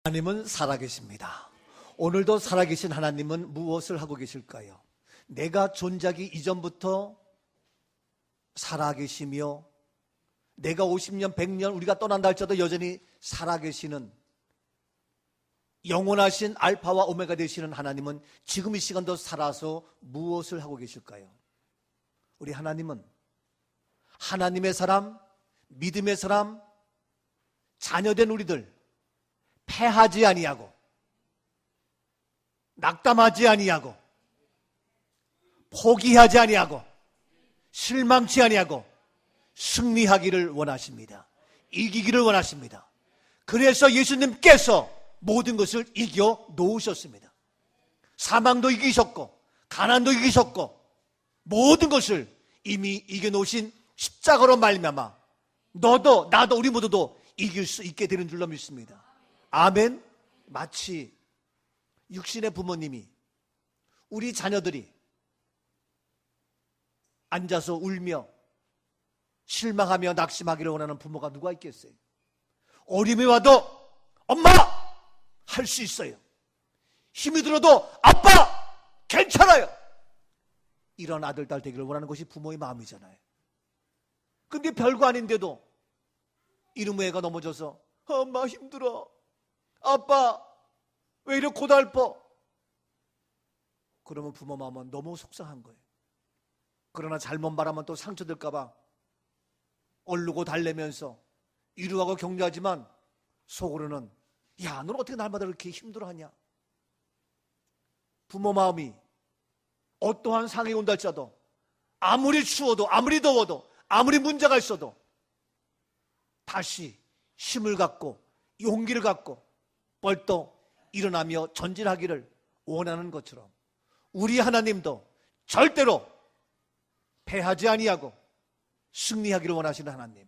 하나님은 살아계십니다. 오늘도 살아계신 하나님은 무엇을 하고 계실까요? 내가 존재하기 이전부터 살아계시며 내가 50년, 100년 우리가 떠난다 할지라도 여전히 살아계시는 영원하신 알파와 오메가 되시는 하나님은 지금 이 시간도 살아서 무엇을 하고 계실까요? 우리 하나님은 하나님의 사람, 믿음의 사람, 자녀된 우리들 패하지 아니하고 낙담하지 아니하고 포기하지 아니하고 실망치 아니하고 승리하기를 원하십니다. 이기기를 원하십니다. 그래서 예수님께서 모든 것을 이겨 놓으셨습니다. 사망도 이기셨고 가난도 이기셨고 모든 것을 이미 이겨 놓으신 십자가로 말미암아 너도 나도 우리 모두도 이길 수 있게 되는 줄로 믿습니다. 아멘. 마치 육신의 부모님이 우리 자녀들이 앉아서 울며 실망하며 낙심하기를 원하는 부모가 누가 있겠어요? 어려움이 와도 엄마! 할 수 있어요. 힘이 들어도 아빠! 괜찮아요. 이런 아들, 딸 되기를 원하는 것이 부모의 마음이잖아요. 근데 별거 아닌데도 이놈의 애가 넘어져서 엄마 힘들어. 아빠 왜 이렇게 고달퍼? 그러면 부모 마음은 너무 속상한 거예요. 그러나 잘못 말하면 또 상처될까 봐 얼르고 달래면서 위로하고 격려하지만 속으로는 야, 너는 어떻게 날마다 이렇게 힘들어하냐? 부모 마음이 어떠한 상황이 온다 할지라도 아무리 추워도 아무리 더워도 아무리 문제가 있어도 다시 힘을 갖고 용기를 갖고 벌떡 일어나며 전진하기를 원하는 것처럼 우리 하나님도 절대로 패하지 아니하고 승리하기를 원하시는 하나님.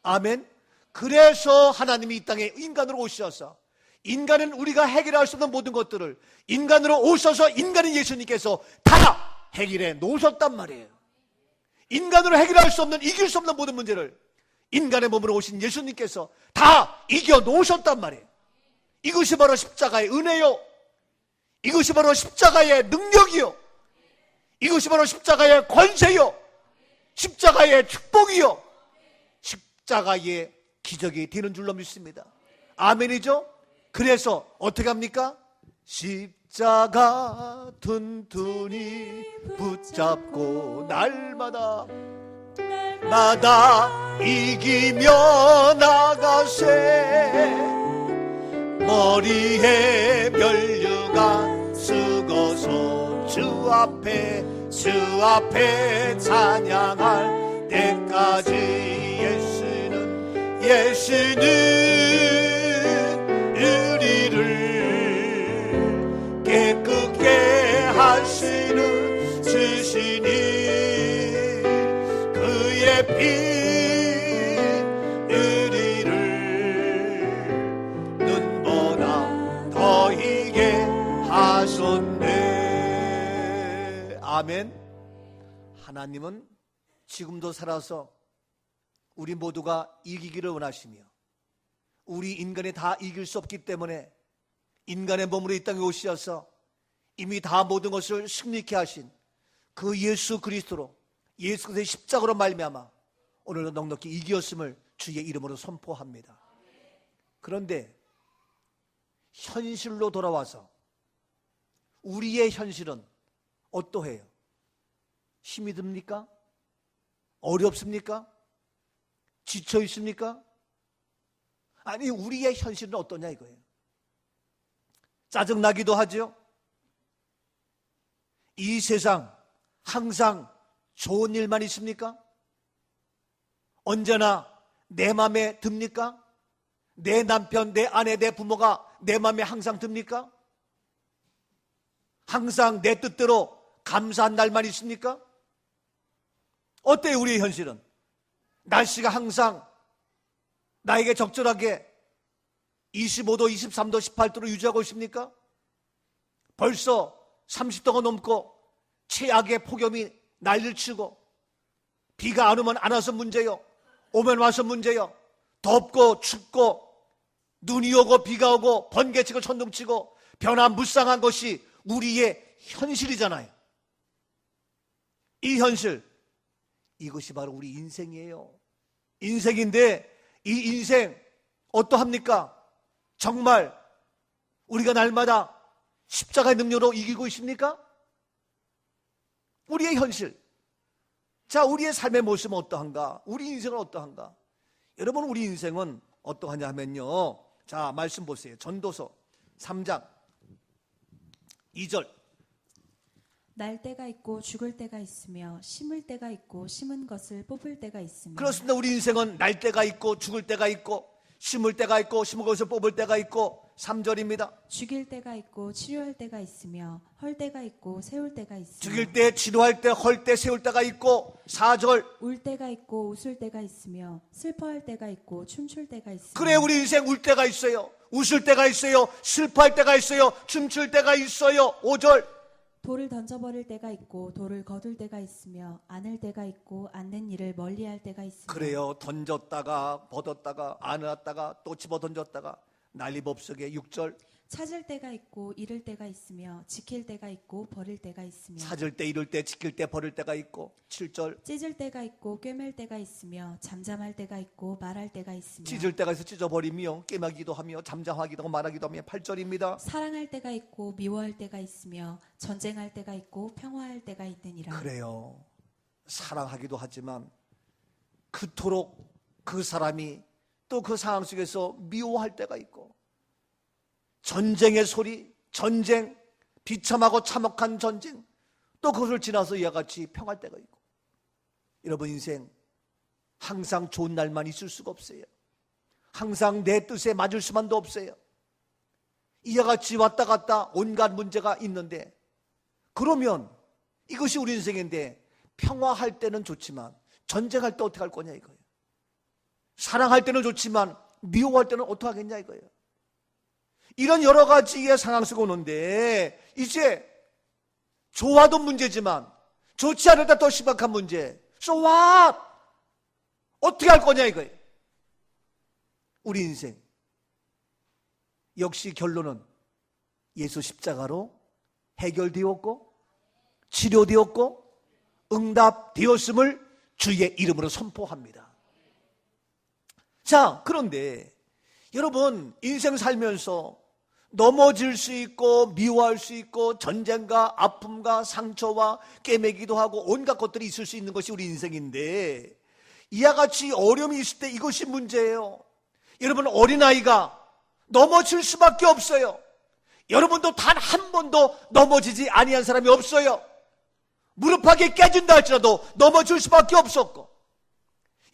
아멘. 그래서 하나님이 이 땅에 인간으로 오셔서 인간은 우리가 해결할 수 없는 모든 것들을 인간으로 오셔서 인간인 예수님께서 다 해결해 놓으셨단 말이에요. 인간으로 해결할 수 없는 이길 수 없는 모든 문제를 인간의 몸으로 오신 예수님께서 다 이겨 놓으셨단 말이에요. 이것이 바로 십자가의 은혜요. 이것이 바로 십자가의 능력이요. 이것이 바로 십자가의 권세요. 십자가의 축복이요. 십자가의 기적이 되는 줄로 믿습니다. 아멘이죠? 그래서 어떻게 합니까? 십자가 튼튼히 붙잡고 날마다 이기며 나가세 머리에 면류관 쓰고서 주 앞에 찬양할 때까지 예수는 우리를 깨끗게 하시는 주시니 그의 피 아멘. 하나님은 지금도 살아서 우리 모두가 이기기를 원하시며 우리 인간이 다 이길 수 없기 때문에 인간의 몸으로 이 땅에 오셔서 이미 다 모든 것을 승리케 하신 그 예수 그리스도로 예수 그리스도의 십자가로 말미암아 오늘도 넉넉히 이기었음을 주의 이름으로 선포합니다. 그런데 현실로 돌아와서 우리의 현실은 어떠해요? 힘이 듭니까? 어렵습니까? 지쳐 있습니까? 아니 우리의 현실은 어떠냐 이거예요. 짜증나기도 하죠. 이 세상 항상 좋은 일만 있습니까? 언제나 내 마음에 듭니까? 내 남편, 내 아내, 내 부모가 내 마음에 항상 듭니까? 항상 내 뜻대로 감사한 날만 있습니까? 어때요 우리의 현실은? 날씨가 항상 나에게 적절하게 25도, 23도, 18도로 유지하고 있습니까? 벌써 30도가 넘고 최악의 폭염이 난리를 치고 비가 안 오면 안 와서 문제요, 오면 와서 문제요, 덥고 춥고 눈이 오고 비가 오고 번개치고 천둥치고 변화무쌍한 것이 우리의 현실이잖아요. 이 현실, 이것이 바로 우리 인생이에요. 인생인데 이 인생 어떠합니까? 정말 우리가 날마다 십자가의 능력으로 이기고 있습니까? 우리의 현실. 자, 우리의 삶의 모습은 어떠한가? 우리 인생은 어떠한가? 여러분, 우리 인생은 어떠하냐 하면요, 자, 말씀 보세요. 전도서 3장 2절. 날 때가 있고 죽을 때가 있으며 심을 때가 있고 심은 것을 뽑을 때가 있으며. 그렇습니다. 우리 인생은 날 때가 있고 죽을 때가 있고 심을 때가 있고 심은 것을 뽑을 때가 있고. 3절입니다. 죽일 때가 있고 치료할 때가 있으며 헐 때가 있고 세울 때가 있으며. 죽일 때, 치료할 때, 헐 때, 세울 때가 있고. 4절. 울 때가 있고 웃을 때가 있으며 슬퍼할 때가 있고 춤출 때가 있으며. 그래, 우리 인생 울 때가 있어요. 웃을 때가 있어요. 슬퍼할 때가 있어요. 춤출 때가 있어요. 5절. 돌을 던져버릴 때가 있고 돌을 거둘 때가 있으며 안을 때가 있고 안는 일을 멀리할 때가 있으며. 그래요. 던졌다가 벗었다가 안았다가 또 집어 던졌다가 난리법석에. 6절. 찾을 때가 있고 잃을 때가 있으며 지킬 때가 있고 버릴 때가 있으며. 찾을 때, 잃을 때, 지킬 때, 버릴 때가 있고. 7절. 찢을 때가 있고 꿰맬 때가 있으며 잠잠할 때가 있고 말할 때가 있으며. 찢을 때가 있어 찢어버리며 깨매기도 하며 잠잠하기도 하고 말하기도 하며. 8절입니다. 사랑할 때가 있고 미워할 때가 있으며 전쟁할 때가 있고 평화할 때가 있느니라. 그래요. 사랑하기도 하지만 그토록 그 사람이 또 그 상황 속에서 미워할 때가 있고, 전쟁의 소리, 전쟁, 비참하고 참혹한 전쟁, 또 그것을 지나서 이와 같이 평할 때가 있고. 여러분, 인생 항상 좋은 날만 있을 수가 없어요. 항상 내 뜻에 맞을 수만도 없어요. 이와 같이 왔다 갔다 온갖 문제가 있는데, 그러면 이것이 우리 인생인데 평화할 때는 좋지만 전쟁할 때 어떻게 할 거냐 이거예요. 사랑할 때는 좋지만 미워할 때는 어떻게 하겠냐 이거예요. 이런 여러 가지의 상황 속에 오는데, 이제 좋아도 문제지만 좋지 않을 때 더 심각한 문제. So what? 어떻게 할 거냐 이거예요. 우리 인생 역시 결론은 예수 십자가로 해결되었고 치료되었고 응답되었음을 주의 이름으로 선포합니다. 자, 그런데 여러분, 인생 살면서 넘어질 수 있고 미워할 수 있고 전쟁과 아픔과 상처와 꿰매기도 하고 온갖 것들이 있을 수 있는 것이 우리 인생인데, 이와 같이 어려움이 있을 때 이것이 문제예요. 여러분, 어린아이가 넘어질 수밖에 없어요. 여러분도 단 한 번도 넘어지지 아니한 사람이 없어요. 무릎팍이 깨진다 할지라도 넘어질 수밖에 없었고,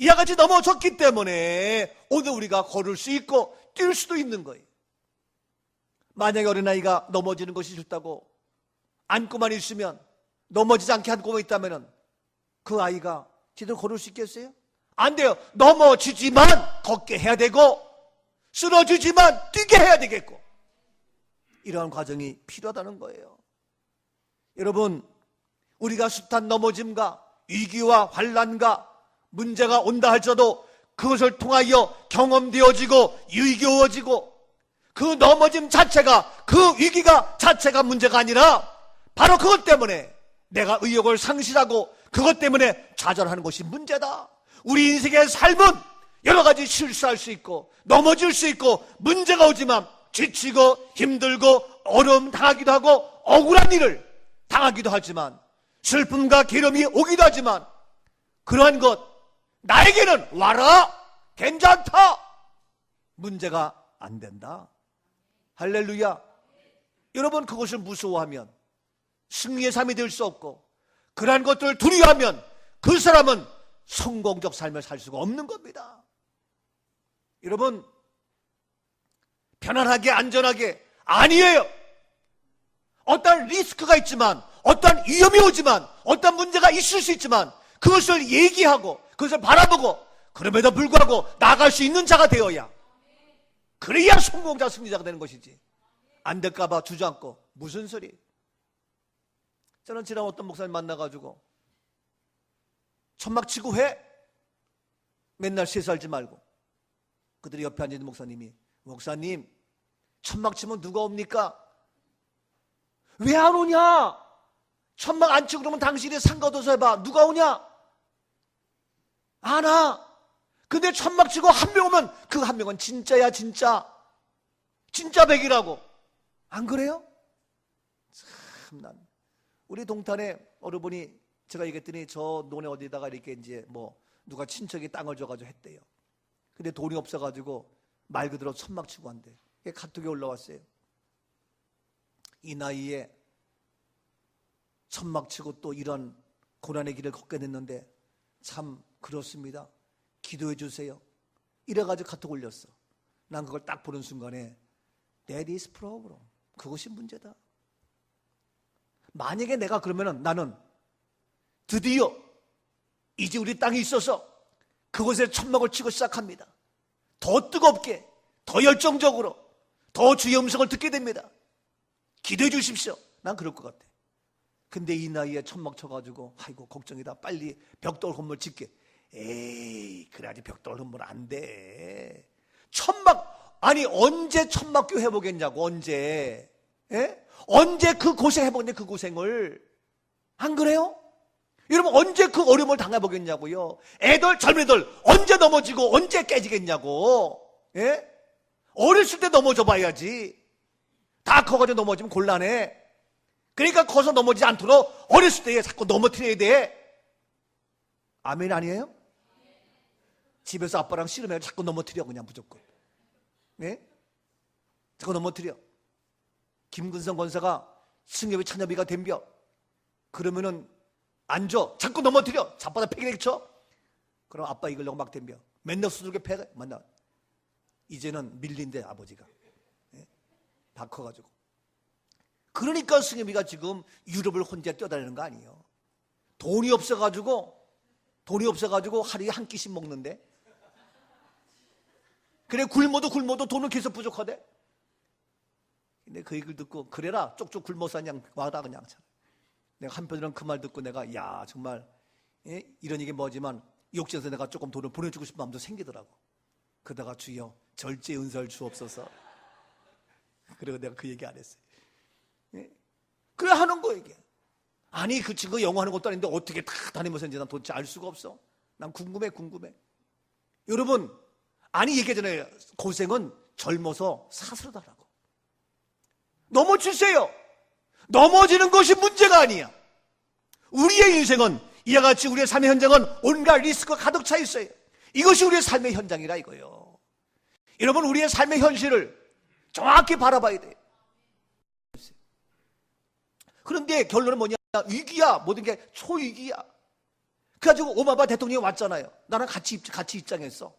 이와 같이 넘어졌기 때문에 오늘 우리가 걸을 수 있고 뛸 수도 있는 거예요. 만약에 어린아이가 넘어지는 것이 싫다고 안고만 있으면, 넘어지지 않게 안고만 있다면 그 아이가 제대로 걸을 수 있겠어요? 안 돼요. 넘어지지만 걷게 해야 되고 쓰러지지만 뛰게 해야 되겠고, 이러한 과정이 필요하다는 거예요. 여러분, 우리가 숱한 넘어짐과 위기와 환난과 문제가 온다 할지라도 그것을 통하여 경험되어지고 유익되어지고, 그 넘어짐 자체가, 그 위기가 자체가 문제가 아니라 바로 그것 때문에 내가 의욕을 상실하고 그것 때문에 좌절하는 것이 문제다. 우리 인생의 삶은 여러 가지 실수할 수 있고 넘어질 수 있고 문제가 오지만 지치고 힘들고 어려움 당하기도 하고 억울한 일을 당하기도 하지만 슬픔과 괴로움이 오기도 하지만, 그러한 것 나에게는 와라, 괜찮다, 문제가 안 된다. 할렐루야. 여러분, 그것을 무서워하면 승리의 삶이 될 수 없고, 그러한 것들을 두려워하면 그 사람은 성공적 삶을 살 수가 없는 겁니다. 여러분, 편안하게 안전하게 아니에요. 어떤 리스크가 있지만, 어떤 위험이 오지만, 어떤 문제가 있을 수 있지만 그것을 얘기하고 그것을 바라보고 그럼에도 불구하고 나아갈 수 있는 자가 되어야, 그래야 성공자 승리자가 되는 것이지. 안 될까봐 주저앉고 무슨 소리. 저는 지난 어떤 목사님 만나가지고 천막치고 해, 맨날 세수하지 말고. 그들이 옆에 앉아있는 목사님이 목사님, 천막 치면 누가 옵니까? 왜 안 오냐? 천막 안 치고 그러면 당신이 상가도서 해봐. 누가 오냐? 안 와. 근데 천막 치고 한 명 오면 그 한 명은 진짜야, 진짜. 진짜 백이라고. 안 그래요? 참난. 우리 동탄에 어느 분이 제가 얘기했더니 저 논에 어디다가 이렇게 이제 뭐 누가 친척이 땅을 줘가지고 했대요. 근데 돈이 없어가지고 말 그대로 천막 치고 한대. 카톡에 올라왔어요. 이 나이에 천막 치고 또 이런 고난의 길을 걷게 됐는데 참 그렇습니다. 기도해 주세요. 이래가지고 카톡 올렸어. 난 그걸 딱 보는 순간에 That is problem. 그것이 문제다. 만약에 내가 그러면은 나는 드디어 이제 우리 땅에 있어서 그곳에 천막을 치고 시작합니다. 더 뜨겁게, 더 열정적으로, 더 주의 음성을 듣게 됩니다. 기도해 주십시오. 난 그럴 것 같아. 근데 이 나이에 천막 쳐가지고 아이고 걱정이다. 빨리 벽돌 건물 짓게. 에이, 그래야지 벽돌 건물 안 돼. 천막, 아니 언제 천막교 해보겠냐고. 언제. 예? 언제 그 고생 해보겠냐. 그 고생을. 안 그래요? 여러분 언제 그 어려움을 당해보겠냐고요. 애들, 젊은이들 언제 넘어지고 언제 깨지겠냐고. 예? 어렸을 때 넘어져 봐야지. 다 커가지고 넘어지면 곤란해. 그러니까 커서 넘어지지 않도록 어렸을 때 자꾸 넘어뜨려야 돼. 아멘 아니에요? 집에서 아빠랑 씨름해서 자꾸 넘어뜨려. 그냥 무조건. 네? 자꾸 넘어뜨려. 김근성 권사가 승엽이 찬엽이가 덤벼. 그러면은 앉아. 자꾸 넘어뜨려. 잡바다 패기를 쳐. 그럼 아빠 이걸로 막 덤벼. 맨날 수두게 패가. 만나. 이제는 밀린대 아버지가. 네? 다 커가지고. 그러니까 승엽이가 지금 유럽을 혼자 뛰어다니는 거 아니에요. 돈이 없어가지고 하루에 한 끼씩 먹는데. 그래 굶어도 돈은 계속 부족하대. 근데 그 얘기를 듣고 그래라 쪽쪽 굶어서 그냥 와라 그냥. 내가 한편으로는 그 말 듣고 내가 야 정말 이런 얘기 뭐지만 욕심에서 내가 조금 돈을 보내주고 싶은 마음도 생기더라고. 그러다가 주여 절제 은사를 주옵소서. 그리고 내가 그 얘기 안 했어요. 그래 하는 거 이게. 아니 그 친구 영어하는 것도 아닌데 어떻게 다 다니면서 이제 난 도대체 알 수가 없어. 난 궁금해. 여러분 아니 얘기하잖아요. 고생은 젊어서 사스르다라고. 넘어지세요. 넘어지는 것이 문제가 아니야. 우리의 인생은 이와 같이 우리의 삶의 현장은 온갖 리스크가 가득 차 있어요. 이것이 우리의 삶의 현장이라 이거예요. 여러분 우리의 삶의 현실을 정확히 바라봐야 돼요. 그런데 결론은 뭐냐? 위기야. 모든 게 초위기야. 그래가지고 오바마 대통령이 왔잖아요. 나랑 같이 입장했어.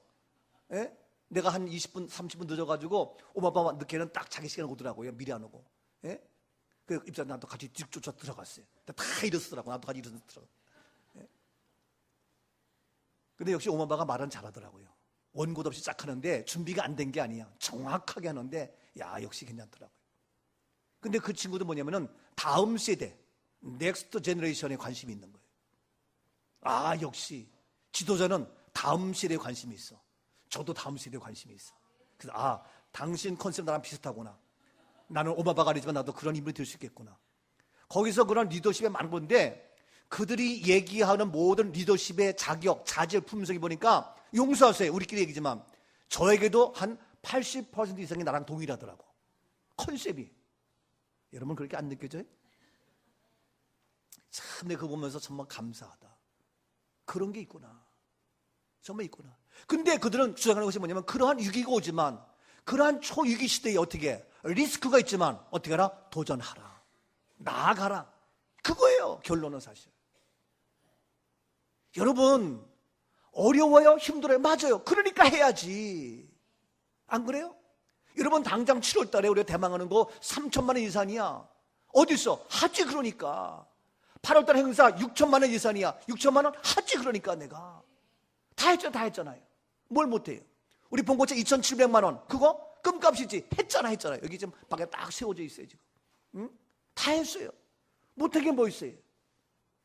예? 내가 한 20분, 30분 늦어가지고 오바마 늦게는 딱 자기 시간에 오더라고요. 미리 안 오고. 예? 그 입장 나도 같이 뒤쫓아 들어갔어요. 다 일어서더라고. 나도 같이 일어서 들어가. 예? 근데 역시 오바마가 말은 잘하더라고요. 원고도 없이 쫙 하는데 준비가 안 된 게 아니야. 정확하게 하는데 야 역시 괜찮더라고요. 근데 그 친구도 뭐냐면은 다음 세대, 넥스트 제너레이션에 관심이 있는 거예요. 아 역시 지도자는 다음 세대에 관심이 있어. 저도 다음 세대에 관심이 있어. 그래서 아 당신 컨셉 나랑 비슷하구나. 나는 오바마가 아니지만 나도 그런 인물이 될 수 있겠구나. 거기서 그런 리더십에 많은 건데 그들이 얘기하는 모든 리더십의 자격, 자질, 품성이 보니까 용서하세요. 우리끼리 얘기지만 저에게도 한 80% 이상이 나랑 동일하더라고. 컨셉이. 여러분 그렇게 안 느껴져요? 참 내가 그거 보면서 정말 감사하다. 그런 게 있구나. 정말 있구나. 근데 그들은 주장하는 것이 뭐냐면 그러한 위기가 오지만 그러한 초위기 시대에 어떻게 리스크가 있지만 어떻게 하라? 도전하라. 나아가라. 그거예요. 결론은 사실. 여러분 어려워요? 힘들어요? 맞아요. 그러니까 해야지. 안 그래요? 여러분 당장 7월 달에 우리가 대망하는 거 3천만 원 예산이야. 어디 있어? 하지 그러니까. 8월 달 행사 6천만 원 예산이야. 6천만 원 하지 그러니까 내가. 다 했잖아요. 뭘 못해요? 우리 본고차 2,700만 원 그거 끔값이지. 했잖아요. 여기 지금 밖에 딱 세워져 있어요 지금. 응? 다 했어요. 못하긴 뭐 있어요?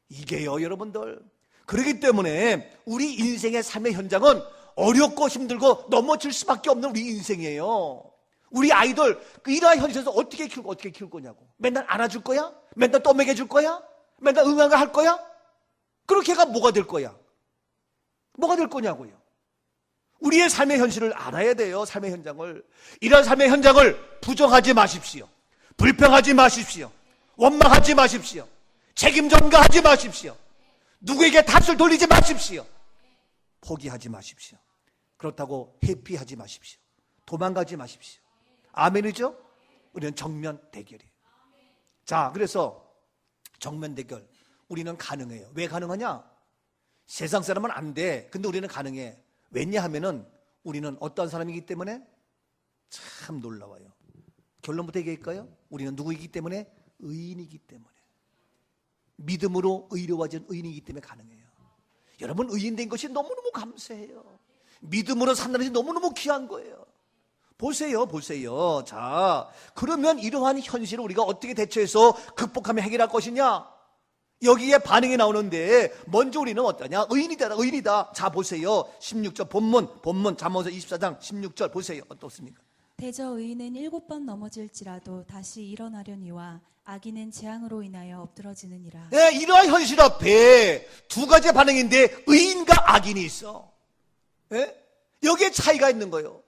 이게요 여러분들. 그렇기 때문에 우리 인생의 삶의 현장은 어렵고 힘들고 넘어질 수밖에 없는 우리 인생이에요. 우리 아이들 이러한 현실에서 어떻게 키울 거냐고. 맨날 안아줄 거야? 맨날 떠먹여줄 거야? 맨날 응아가 할 거야? 그렇게 해가 뭐가 될 거야? 뭐가 될 거냐고요. 우리의 삶의 현실을 알아야 돼요. 삶의 현장을. 이런 삶의 현장을 부정하지 마십시오. 불평하지 마십시오. 원망하지 마십시오. 책임 전가하지 마십시오. 누구에게 탓을 돌리지 마십시오. 포기하지 마십시오. 그렇다고 회피하지 마십시오. 도망가지 마십시오. 아멘이죠? 우리는 정면 대결이에요. 자, 그래서 정면 대결 우리는 가능해요. 왜 가능하냐? 세상 사람은 안 돼. 근데 우리는 가능해. 왜냐하면은 우리는 어떤 사람이기 때문에? 참 놀라워요. 결론부터 얘기할까요? 우리는 누구이기 때문에? 의인이기 때문에. 믿음으로 의로워진 의인이기 때문에 가능해요. 여러분, 의인된 것이 너무너무 감사해요. 믿음으로 산다는 것이 너무너무 귀한 거예요. 보세요. 자, 그러면 이러한 현실을 우리가 어떻게 대처해서 극복하며 해결할 것이냐? 여기에 반응이 나오는데 먼저 우리는 어떠냐? 의인이다. 자, 보세요. 16절 본문 잠언서 24장 16절 보세요. 어떻습니까? 대저 의인은 7번 넘어질지라도 다시 일어나려니와 악인은 재앙으로 인하여 엎드러지느니라. 네, 이러한 현실 앞에 두 가지 반응인데 의인과 악인이 있어. 네? 여기에 차이가 있는 거예요.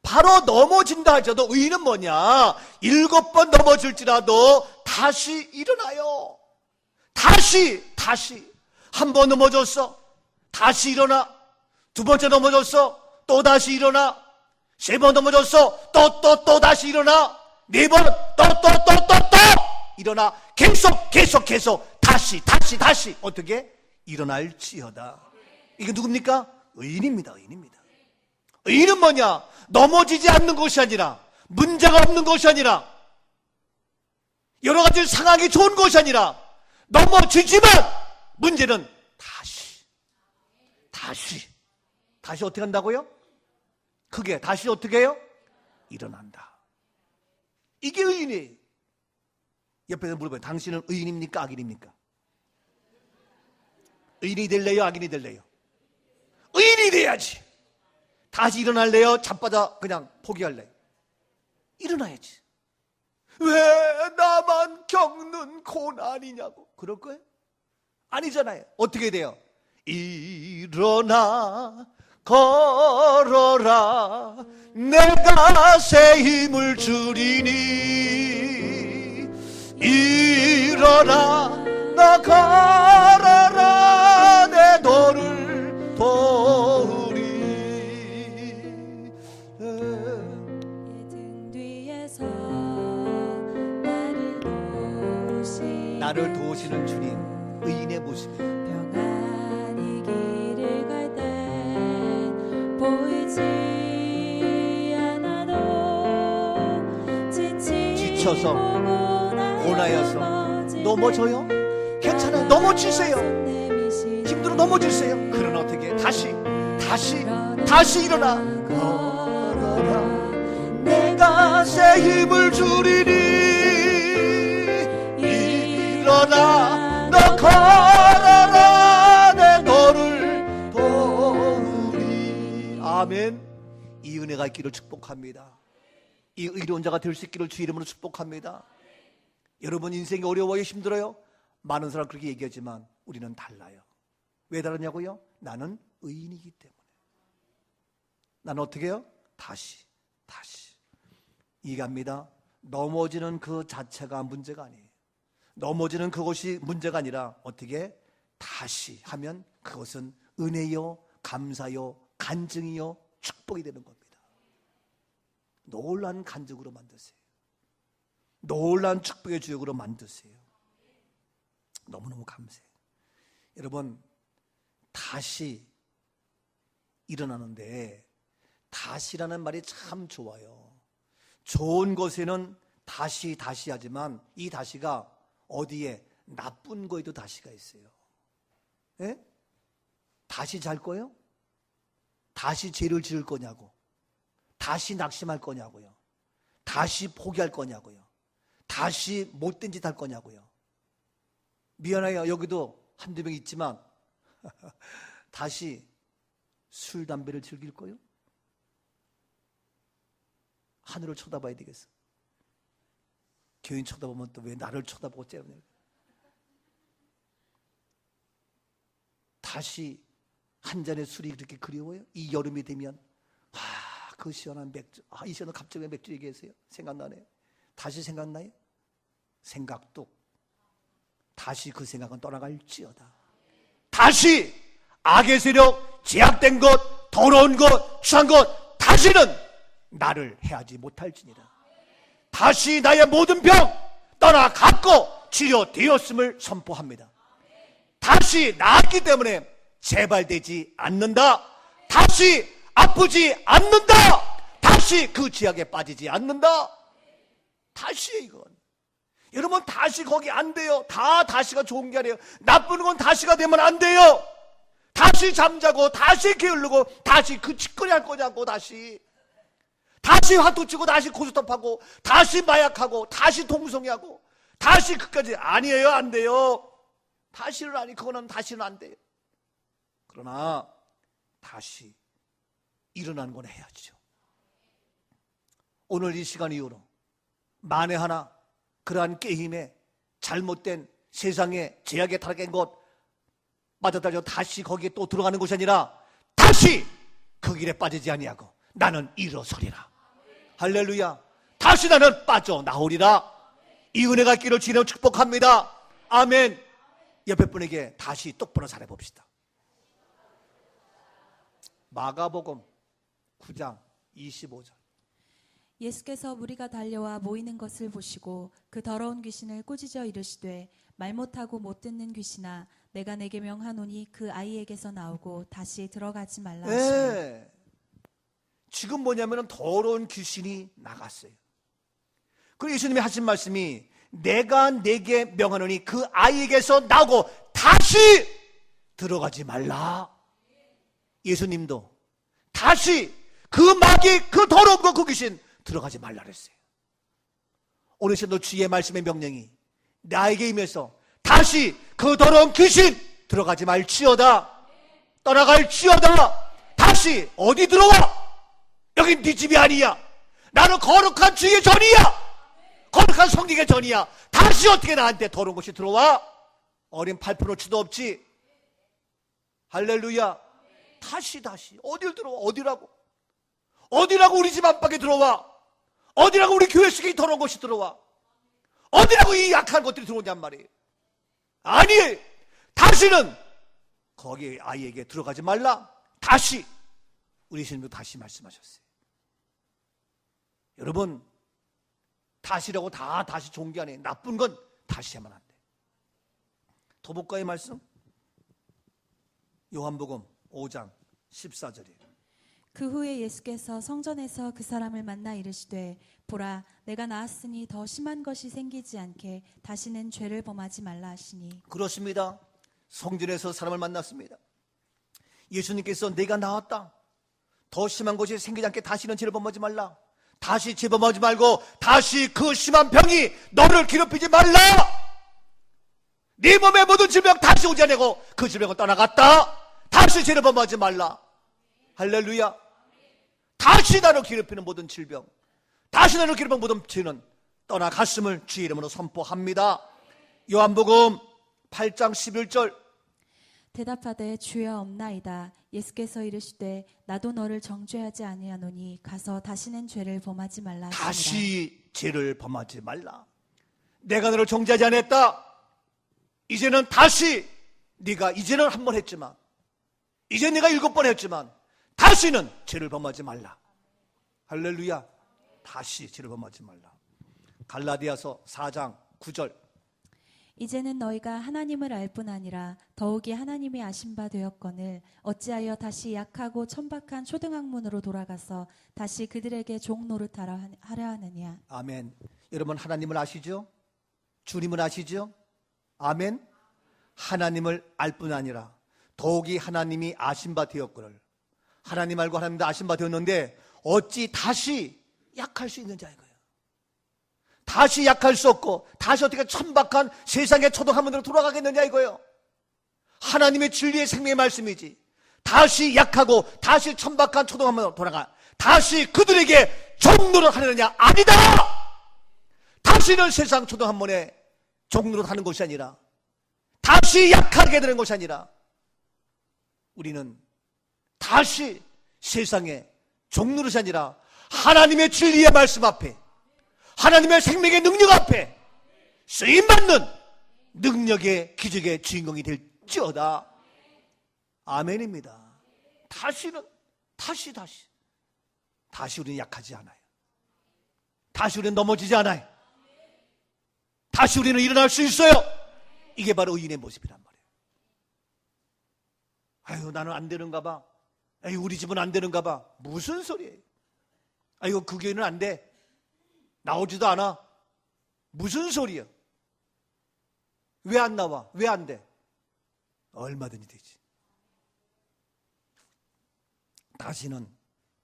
바로 넘어진다 할지라도 의인은 뭐냐? 7번 넘어질지라도 다시 일어나요. 다시 한 번 넘어졌어. 다시 일어나. 두 번째 넘어졌어. 또 다시 일어나. 세 번 넘어졌어. 또 다시 일어나. 네 번 또 일어나. 계속 다시 어떻게? 일어날지어다. 이게 누굽니까? 의인입니다. 의인은 뭐냐? 넘어지지 않는 것이 아니라, 문제가 없는 것이 아니라, 여러 가지 상황이 좋은 것이 아니라 넘어지지만 문제는 다시 어떻게 한다고요? 크게 다시 어떻게 해요? 일어난다. 이게 의인이에요. 옆에서 물어봐요. 당신은 의인입니까? 악인입니까? 의인이 될래요? 악인이 될래요? 의인이 돼야지. 다시 일어날래요? 자빠져 그냥 포기할래요? 일어나야지. 왜 나만 겪는 고난이냐고 그럴 거예요? 아니잖아요. 어떻게 돼요? 일어나 걸어라 내가 새 힘을 주리니 일어나 나 걸어라 내 도를 도우리 등 뒤에서 나를 도우시는 주님 의인의 모습이에요. 평안히 길을 갈 때 보이지 않아도 지쳐서 고나여서 넘어져요? 괜찮아요. 넘어지세요. 힘들어 넘어지세요. 그러나 어떻게 다시 일어나 걸어라 내가 새 힘을 주리니 일어나 너 걸어라 내 너를 도우리. 아멘. 이 은혜가 있기를 축복합니다. 이 의로운 자가 될 수 있기를 주 이름으로 축복합니다. 여러분 인생이 어려워요? 힘들어요? 많은 사람 그렇게 얘기하지만 우리는 달라요. 왜 다르냐고요? 나는 의인이기 때문에. 나는 어떻게 해요? 다시 이해합니다. 넘어지는 그 자체가 문제가 아니에요. 넘어지는 그것이 문제가 아니라 어떻게 다시 하면 그것은 은혜요 감사요 간증이요 축복이 되는 겁니다. 놀라운 간증으로 만드세요. 놀라운 축복의 주역으로 만드세요. 너무너무 감사해요. 여러분 다시 일어나는데 다시라는 말이 참 좋아요. 좋은 것에는 다시 하지만 이 다시가 어디에 나쁜 거에도 다시가 있어요. 예? 다시 잘 거예요? 다시 죄를 지을 거냐고? 다시 낙심할 거냐고요? 다시 포기할 거냐고요? 다시 못된 짓 할 거냐고요? 미안해요. 여기도 한두 명 있지만 다시 술, 담배를 즐길 거요? 하늘을 쳐다봐야 되겠어. 교인 쳐다보면 또 왜 나를 쳐다보고 째려내. 다시 한 잔의 술이 그렇게 그리워요? 이 여름이 되면 그 시원한 맥주, 이 시원한 갑자기 왜 맥주 얘기하세요? 생각나네요. 다시 생각나요? 생각도 다시 그 생각은 떠나갈지어다. 다시 악의 세력, 제약된 것, 더러운 것, 취한 것 다시는 나를 해하지 못할지니라. 다시 나의 모든 병 떠나갔고 치료되었음을 선포합니다. 다시 나았기 때문에 재발되지 않는다. 다시 아프지 않는다. 다시 그 지약에 빠지지 않는다. 다시에 이건. 여러분 다시 거기 안 돼요. 다시가 좋은 게 아니에요. 나쁜 건 다시가 되면 안 돼요. 다시 잠자고 다시 게으르고 다시 그 짓거리 할 거냐고 다시 화투 치고 다시 고스톱하고 다시 마약하고 다시 동성애하고 다시 그까지 아니에요. 안 돼요. 다시는 아니 그거는 다시는 안 돼요. 그러나 다시 일어나는 건 해야죠. 오늘 이 시간 이후로 만에 하나 그러한 게임에 잘못된 세상의 제약에 타락한 것 맞아떨어져 다시 거기에 또 들어가는 것이 아니라 다시 그 길에 빠지지 아니하고 나는 일어서리라. 할렐루야. 다시 나는 빠져나오리라. 이 은혜가 있기를 주님 축복합니다. 아멘. 옆에 분에게 다시 똑바로 살아봅시다. 마가복음 9장 25절. 예수께서 무리가 달려와 모이는 것을 보시고 그 더러운 귀신을 꾸짖어 이르시되 말 못하고 못 듣는 귀신아 내가 내게 명하노니 그 아이에게서 나오고 다시 들어가지 말라 하시니. 네. 지금 뭐냐면 더러운 귀신이 나갔어요. 그리고 예수님이 하신 말씀이 내가 내게 명하노니 그 아이에게서 나오고 다시 들어가지 말라. 예수님도 다시 그 마귀 그 더러운 거 그 귀신 들어가지 말라 그랬어요. 오늘 시간도 주의 말씀의 명령이 나에게 임해서 다시 그 더러운 귀신 들어가지 말지어다. 떠나갈지어다. 다시 어디 들어와? 여긴 네 집이 아니야. 나는 거룩한 주의 전이야. 거룩한 성령의 전이야. 다시 어떻게 나한테 더러운 것이 들어와? 어린 8%치도 없지. 할렐루야. 다시 어딜 들어와? 어디라고 우리 집 안방에 들어와? 어디라고 우리 교회 속에 더러운 것이 들어와? 어디라고 이 약한 것들이 들어오냔 말이에요. 아니, 다시는 거기 아이에게 들어가지 말라. 다시 우리 예수님도 다시 말씀하셨어요. 여러분 다시라고 다시 좋은 게 아니에요. 나쁜 건 다시 하면 안 돼. 도복가의 말씀 요한복음 5장 14절이에요. 그 후에 예수께서 성전에서 그 사람을 만나 이르시되 보라 내가 나았으니 더 심한 것이 생기지 않게 다시는 죄를 범하지 말라 하시니. 그렇습니다. 성전에서 사람을 만났습니다. 예수님께서 내가 나았다. 더 심한 것이 생기지 않게 다시는 죄를 범하지 말라. 다시 죄 범하지 말고 다시 그 심한 병이 너를 괴롭히지 말라. 네 몸의 모든 질병 다시 오지 않고 그 질병은 떠나갔다. 다시 죄를 범하지 말라. 할렐루야. 다시 나를 괴롭히는 모든 질병, 다시 나를 괴롭히는 모든 죄는 떠나갔음을 주의 이름으로 선포합니다. 요한복음 8장 11절. 대답하되 주여 없나이다. 예수께서 이르시되 나도 너를 정죄하지 아니하노니 가서 다시는 죄를 범하지 말라 하시니라. 다시 죄를 범하지 말라. 내가 너를 정죄하지 않았다. 이제는 다시 네가 이제는 한 번 했지만 이제 네가 7번 했지만 다시는 죄를 범하지 말라. 할렐루야. 다시 죄를 범하지 말라. 갈라디아서 4장 9절. 이제는 너희가 하나님을 알 뿐 아니라 더욱이 하나님이 아신 바 되었거늘 어찌하여 다시 약하고 천박한 초등학문으로 돌아가서 다시 그들에게 종 노릇하려 하느냐. 아멘. 여러분 하나님을 아시죠? 주님을 아시죠? 아멘. 하나님을 알 뿐 아니라 더욱이 하나님이 아신 바 되었거늘. 하나님 알고 하나님도 아신 바 되었는데 어찌 다시 약할 수 있는지 이거예요. 다시 약할 수 없고 다시 어떻게 천박한 세상의 초등학문으로 돌아가겠느냐 이거예요. 하나님의 진리의 생명의 말씀이지. 다시 약하고 다시 천박한 초등학문으로 돌아가 다시 그들에게 종노릇 하느냐? 아니다. 다시는 세상 초등학문에 종노릇 하는 것이 아니라, 다시 약하게 되는 것이 아니라, 우리는 다시 세상에 종노릇이 아니라 하나님의 진리의 말씀 앞에, 하나님의 생명의 능력 앞에 쓰임받는 능력의 기적의 주인공이 될지어다. 아멘입니다. 다시 우리는 약하지 않아요. 다시 우리는 넘어지지 않아요. 다시 우리는 일어날 수 있어요. 이게 바로 의인의 모습이란 말이에요. 아유, 나는 안 되는가 봐. 아유, 우리 집은 안 되는가 봐. 무슨 소리예요? 아유, 그 교회는 안 돼. 나오지도 않아. 무슨 소리야? 왜 안 나와? 왜 안 돼? 얼마든지 되지. 다시는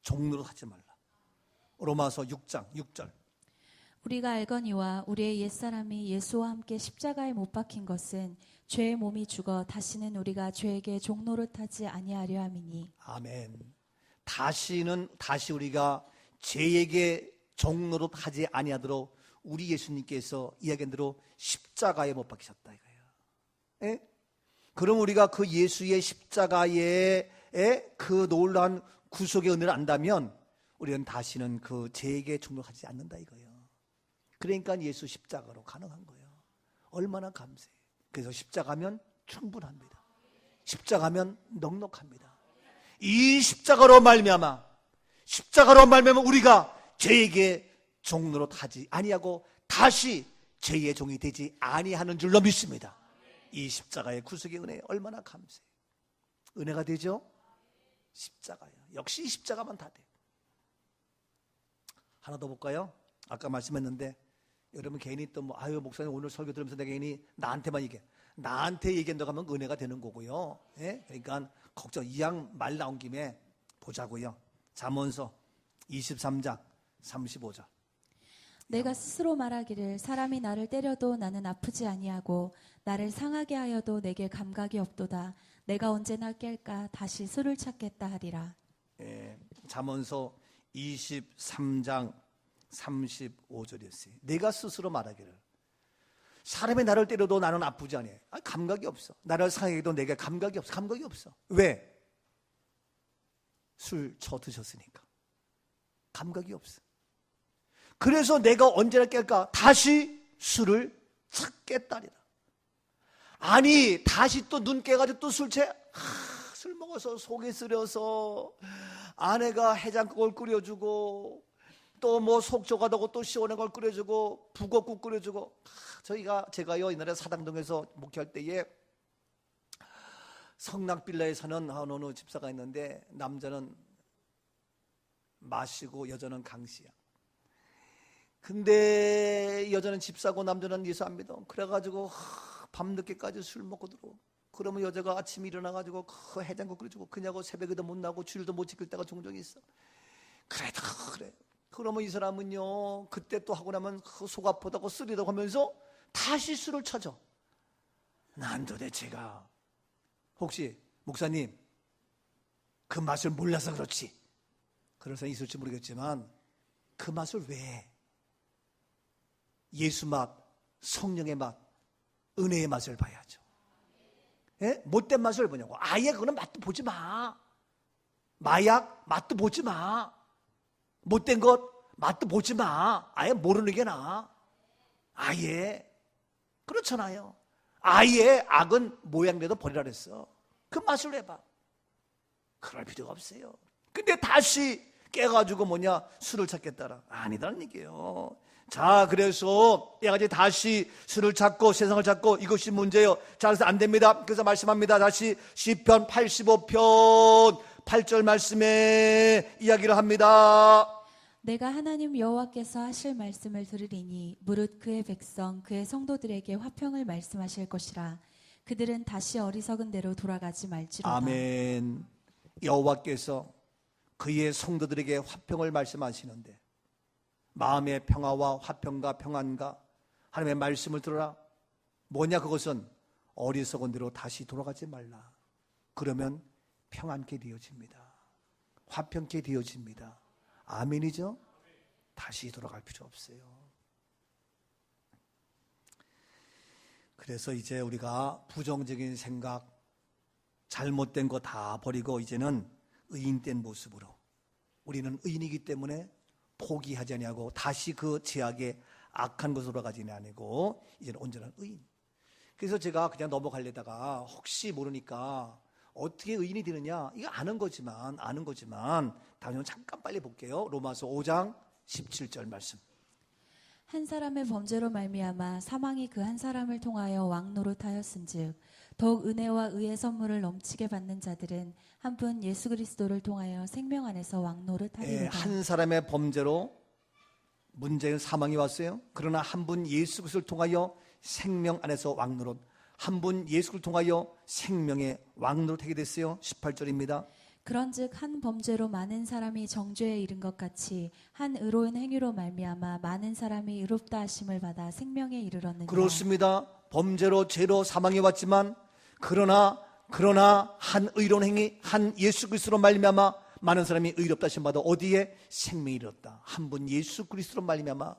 종노릇 하지 말라. 로마서 6장 6절. 우리가 알거니와 우리의 옛사람이 예수와 함께 십자가에 못 박힌 것은 죄의 몸이 죽어 다시는 우리가 죄에게 종노릇하지 아니하려 함이니. 아멘. 다시 우리가 죄에게 종노릇하지 아니하도록 우리 예수님께서 이야기한 대로 십자가에 못 박히셨다 이거예요. 예? 그럼 우리가 그 예수의 십자가의 그 놀라운 구속의 은혜를 안다면 우리는 다시는 그 죄에게 종노릇하지 않는다 이거예요. 그러니까 예수 십자가로 가능한 거예요. 얼마나 감사해요. 그래서 십자가면 충분합니다. 십자가면 넉넉합니다. 이 십자가로 말미암아 우리가 죄에게 종노릇하지 아니하고 다시 죄의 종이 되지 아니하는 줄로 믿습니다. 이 십자가의 구속의 은혜 얼마나 감사해요. 은혜가 되죠? 십자가요. 역시 십자가만 다 돼. 하나 더 볼까요? 아까 말씀했는데 여러분 괜히 또 아유 목사님 오늘 설교 들으면서 내가 괜히 나한테만 얘기해. 나한테 얘기한다고 하면 은혜가 되는 거고요. 예? 그러니까 걱정 이왕 말 나온 김에 보자고요. 잠언서 23장 35절. 내가 스스로 말하기를 사람이 나를 때려도 나는 아프지 아니하고 나를 상하게 하여도 내게 감각이 없도다. 내가 언제나 깰까 다시 술을 찾겠다 하리라. 예, 잠언서 23장 35절이었어요. 내가 스스로 말하기를 사람이 나를 때려도 나는 아프지 않아요. 감각이 없어. 나를 상하게 해도 내게 감각이 없어. 감각이 없어. 왜? 술 쳐드셨으니까 감각이 없어. 그래서 내가 언제나 깰까 다시 술을 찾겠다리라. 아니 다시 또 눈 깨가지고 또 술 먹어서 속이 쓰려서 아내가 해장국을 끓여주고 또 뭐 속초가다고 또 시원한 걸 끓여주고 북엇국 끓여주고. 제가요 옛날에 사당동에서 목회할 때에 성락빌라에 사는 어느 집사가 있는데 남자는 마시고 여자는 강씨야. 근데 여자는 집사고 남자는 예수 안 믿어. 그래가지고 밤늦게까지 술 먹고 들어. 그러면 여자가 아침에 일어나가지고 그 해장국 끓여주고 그냐고 새벽에도 못 나고 주일도 못 지킬 때가 종종 있어. 그래도 그래. 그러면 이 사람은요 그때 또 하고 나면 속 아프다고 쓰리다고 하면서 다시 술을 찾아. 난 도대체가 혹시 목사님 그 맛을 몰라서 그렇지 그럴 사람이 있을지 모르겠지만 그 맛을 왜 예수 맛, 성령의 맛, 은혜의 맛을 봐야죠. 예? 못된 맛을 보냐고. 아예 그거는 맛도 보지 마. 마약 맛도 보지 마. 못된 것 맛도 보지 마. 아예 모르는 게 나아. 아예 그렇잖아요. 아예 악은 모양대로 버리라 그랬어. 그 맛을 해봐. 그럴 필요가 없어요. 근데 다시 깨가지고 술을 찾겠다라. 아니다는 얘기예요. 자, 그래서 얘가 다시 술을 찾고 세상을 찾고 이것이 문제예요. 자, 그래서 안 됩니다. 그래서 말씀합니다. 다시 시편 85편 8절 말씀에 이야기를 합니다. 내가 하나님 여호와께서 하실 말씀을 들으리니 무릇 그의 백성 그의 성도들에게 화평을 말씀하실 것이라. 그들은 다시 어리석은 대로 돌아가지 말지로다. 아멘. 여호와께서 그의 성도들에게 화평을 말씀하시는데 마음의 평화와 화평과 평안과 하나님의 말씀을 들어라. 뭐냐 그것은 어리석은 대로 다시 돌아가지 말라. 그러면 평안케 되어집니다. 화평케 되어집니다. 아멘이죠? 다시 돌아갈 필요 없어요. 그래서 이제 우리가 부정적인 생각, 잘못된 거 다 버리고 이제는 의인된 모습으로, 우리는 의인이기 때문에 포기하지 아니하고 다시 그 죄악의 악한 것으로 가지는 아니고 이제는 온전한 의인. 그래서 제가 그냥 넘어가려다가 혹시 모르니까 어떻게 의인이 되느냐, 이거 아는 거지만 다시 잠깐 빨리 볼게요. 로마서 5장 17절 말씀. 한 사람의 범죄로 말미암아 사망이 그 한 사람을 통하여 왕노릇하였은즉 더욱 은혜와 의의 선물을 넘치게 받는 자들은 한 분 예수 그리스도를 통하여 생명 안에서 왕노릇하리로다. 한 사람의 범죄로 문제는 사망이 왔어요. 그러나 한 분 예수 그리스도를 통하여 생명 안에서 왕노릇, 한 분 예수를 통하여 생명의 왕노릇하게 됐어요. 18절입니다. 그런즉 한 범죄로 많은 사람이 정죄에 이른 것 같이 한 의로운 행위로 말미암아 많은 사람이 의롭다 하심을 받아 생명에 이르렀느니라. 그렇습니다. 범죄로 죄로 사망이 왔지만 그러나 한 의로운 행위, 한 예수 그리스도로 말미암아 많은 사람이 의롭다 하심 받아 어디에? 생명에 이르렀다. 한 분 예수 그리스도로 말미암아